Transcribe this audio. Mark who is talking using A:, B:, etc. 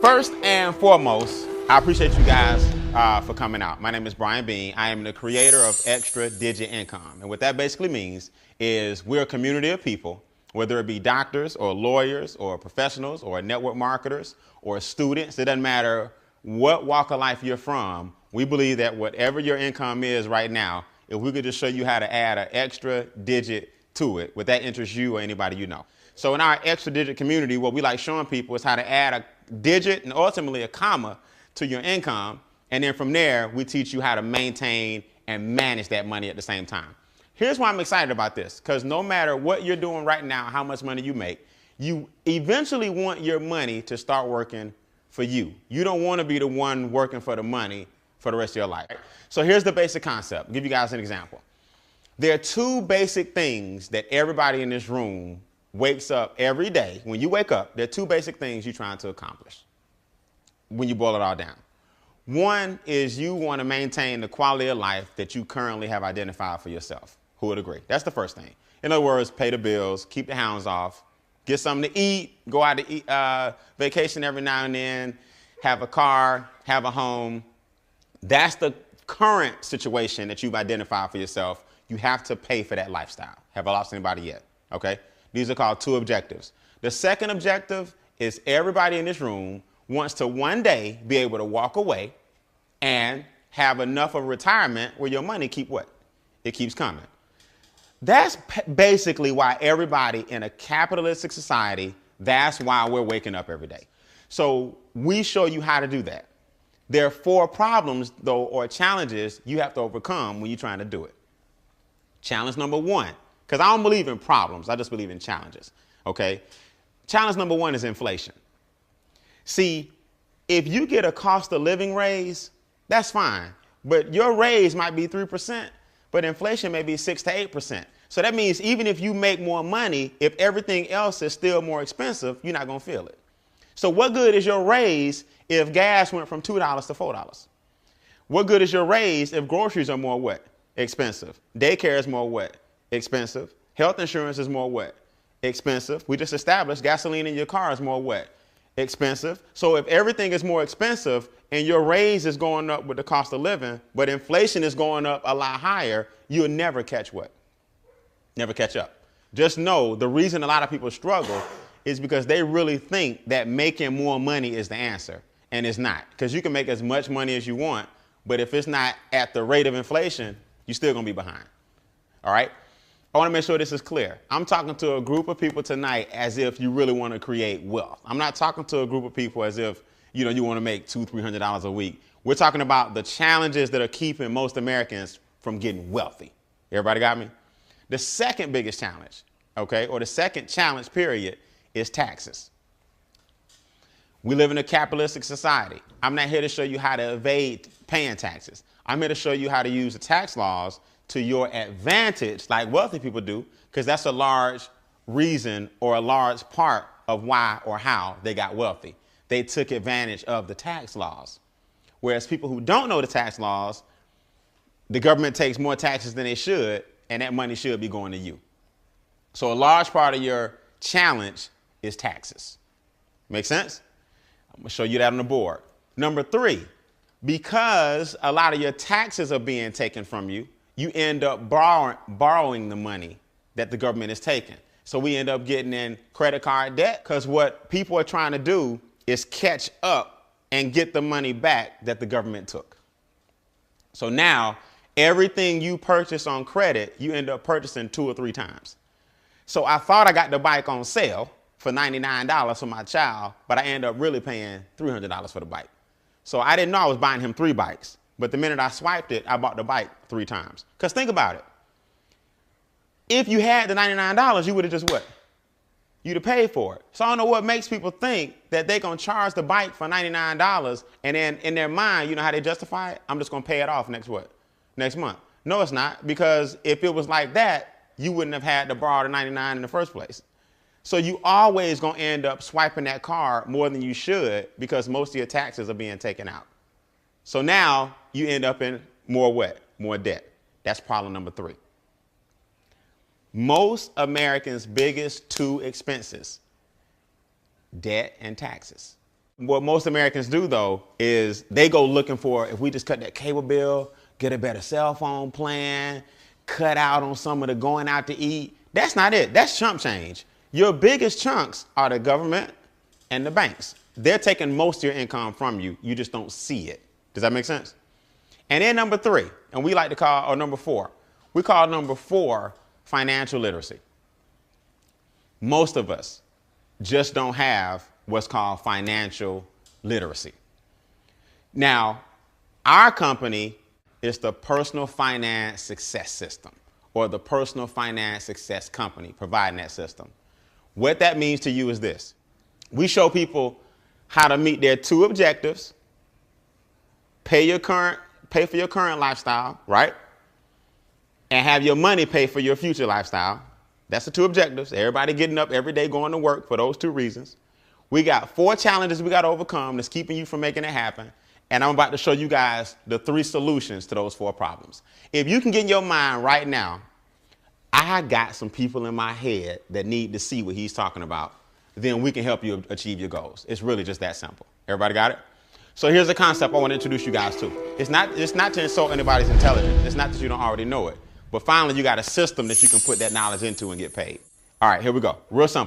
A: First and foremost, I appreciate you guys for coming out. My name is Brian Bean. I am the creator of Extra Digit Income. And what that basically means is we're a community of people, whether it be doctors or lawyers or professionals or network marketers or students. It doesn't matter what walk of life you're from. We believe that whatever your income is right now, if we could just show you how to add an extra digit to it, would that interest you or anybody you know? So in our extra digit community, what we like showing people is how to add a digit and ultimately a comma to your income. And then from there, we teach you how to maintain and manage that money at the same time. Here's why I'm excited about this, because no matter what you're doing right now, how much money you make, you eventually want your money to start working for you. You don't want to be the one working for the money for the rest of your life. So here's the basic concept. I'll give you guys an example. There are two basic things that everybody in this room wakes up every day. When you wake up, there are two basic things you're trying to accomplish when you boil it all down. One is you want to maintain the quality of life that you currently have identified for yourself. Who would agree? That's the first thing. In other words, pay the bills, keep the hounds off, get something to eat, go out to eat, vacation every now and then, have a car, have a home. That's the current situation that you've identified for yourself. You have to pay for that lifestyle. Have I lost anybody yet? Okay. These are called two objectives. The second objective is everybody in this room wants to one day be able to walk away and have enough of retirement where your money keep what? It keeps coming. That's basically why everybody in a capitalistic society, that's why we're waking up every day. So we show you how to do that. There are four problems, though, or challenges you have to overcome when you're trying to do it. Challenge number one, because I don't believe in problems, I just believe in challenges, okay? Challenge number one is inflation. See, if you get a cost of living raise, that's fine, but your raise might be 3%, but inflation may be 6 to 8%. So that means even if you make more money, if everything else is still more expensive, you're not gonna feel it. So what good is your raise if gas went from $2 to $4? What good is your raise if groceries are more what? Expensive. Daycare is more what? Expensive. Health insurance is more what? Expensive. We just established gasoline in your car is more what? Expensive. So if everything is more expensive and your raise is going up with the cost of living, but inflation is going up a lot higher, you'll never catch what? Never catch up. Just know the reason a lot of people struggle is because they really think that making more money is the answer, and it's not. Because you can make as much money as you want, but if it's not at the rate of inflation, you're still gonna be behind. All right? I wanna make sure this is clear. I'm talking to a group of people tonight as if you really wanna create wealth. I'm not talking to a group of people as if you wanna make $200, $300 a week. We're talking about the challenges that are keeping most Americans from getting wealthy. Everybody got me? The second biggest challenge, okay, or the second challenge period is taxes. We live in a capitalistic society. I'm not here to show you how to evade paying taxes. I'm here to show you how to use the tax laws to your advantage, like wealthy people do, because that's a large reason or a large part of why or how they got wealthy. They took advantage of the tax laws. Whereas people who don't know the tax laws, the government takes more taxes than they should, and that money should be going to you. So a large part of your challenge is taxes. Make sense? I'm gonna show you that on the board. Number three, because a lot of your taxes are being taken from you, you end up borrowing the money that the government is taking. So we end up getting in credit card debt, because what people are trying to do is catch up and get the money back that the government took. So now everything you purchase on credit, you end up purchasing 2 or 3 times. So I thought I got the bike on sale for $99 for my child, but I end up really paying $300 for the bike. So I didn't know I was buying him 3 bikes. But the minute I swiped it, I bought the bike 3 times. Because think about it. If you had the $99, you would have just what? You'd have paid for it. So I don't know what makes people think that they're going to charge the bike for $99 and then in their mind, you know how they justify it? I'm just going to pay it off next what? Next month. No, it's not. Because if it was like that, you wouldn't have had to borrow the $99 in the first place. So you always going to end up swiping that card more than you should because most of your taxes are being taken out. So now you end up in more what? More debt. That's problem number 3. Most Americans' biggest 2 expenses, debt and taxes. What most Americans do, though, is they go looking for, if we just cut that cable bill, get a better cell phone plan, cut out on some of the going out to eat. That's not it. That's chump change. Your biggest chunks are the government and the banks. They're taking most of your income from you. You just don't see it. Does that make sense? And then number three, and we like to call, or number four, we call number four financial literacy. Most of us just don't have what's called financial literacy. Now, our company is the Personal Finance Success System, or the Personal Finance Success Company providing that system. What that means to you is this. We show people how to meet their two objectives, pay for your current lifestyle, right? And have your money pay for your future lifestyle. That's the two objectives. Everybody getting up every day going to work for those two reasons. We got 4 challenges we got to overcome that's keeping you from making it happen. And I'm about to show you guys the 3 solutions to those 4 problems. If you can get in your mind right now, I got some people in my head that need to see what he's talking about, then we can help you achieve your goals. It's really just that simple. Everybody got it? So here's a concept I want to introduce you guys to. It's not to insult anybody's intelligence. It's not that you don't already know it. But finally, you got a system that you can put that knowledge into and get paid. All right, here we go. Real simple.